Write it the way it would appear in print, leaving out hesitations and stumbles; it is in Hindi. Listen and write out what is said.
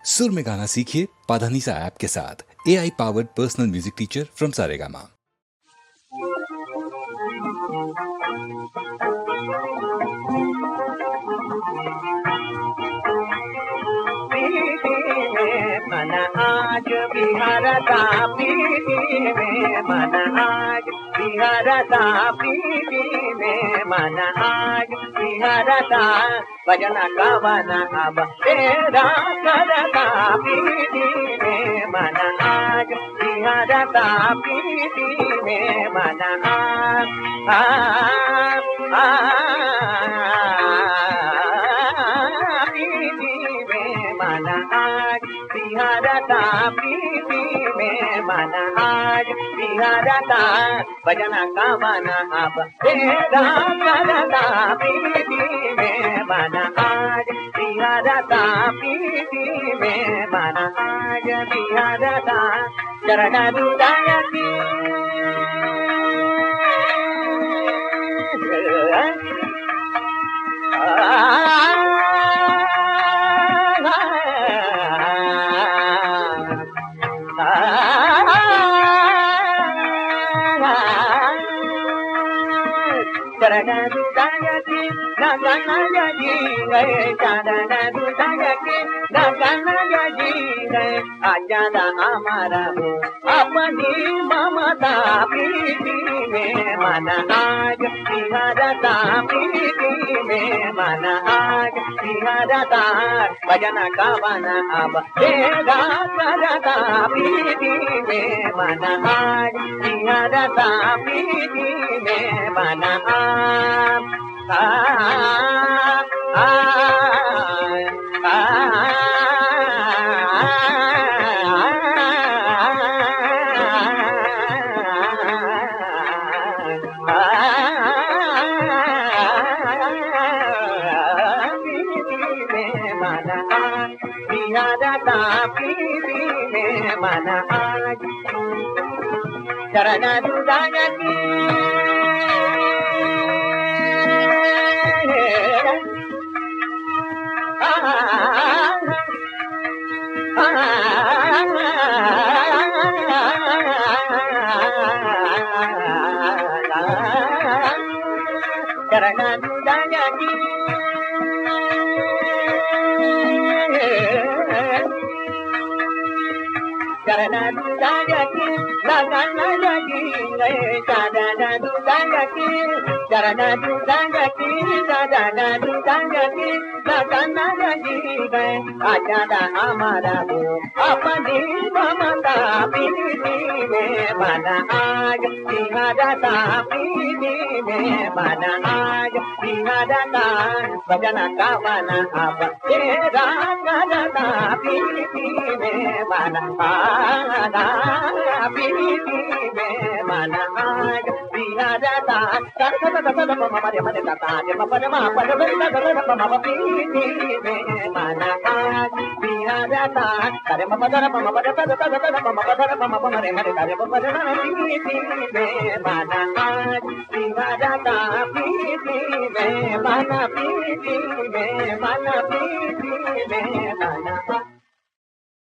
सुर में गाना सीखिए पाधानीसा ऐप के साथ। AI powered personal music teacher from Saregama. मन आज विहरता प्रीति में, मन आज विहरता प्रीति में, मन आज विहरता भजन कवन अब तेरा करता प्रीति में, मन आज विहरता प्रीति में, मन विहरता प्रीति में, मन आज विहरता भजन कवन अब तेरा करता प्रीति में, मन आज विहरता प्रीति में, मन आज विहरता चरण हृदय की चरण हृदय की लगन जी गए, चरण हृदय की लगन जी गए, आजाद हमारा हो अपनी ममता प्रीति में, मन आज विहरता प्रीति में, मन आज विहरता भजन कवन अब तेरा करता प्रीति में, मन आज विहरता प्रीति में, मन विहरता प्रीति में, मन आज चरण हृदय की चरण हृदय की चरण हृदय की लगन लगी गए, चरण हृदय की चरण हृदय की चरण हृदय की लगन लगी गए, आजाद हमारा हो अपनी ममता प्रीति में, मन आज विहरता प्रीति में, मन आज विहरता भजन कवन अब तेरा करता प्रीति में, मन प्रीति में, मन आज विहरता प्रीति में, मन आज विहरता प्रीति में, मन प्रीति में, मन प्रीति में, मन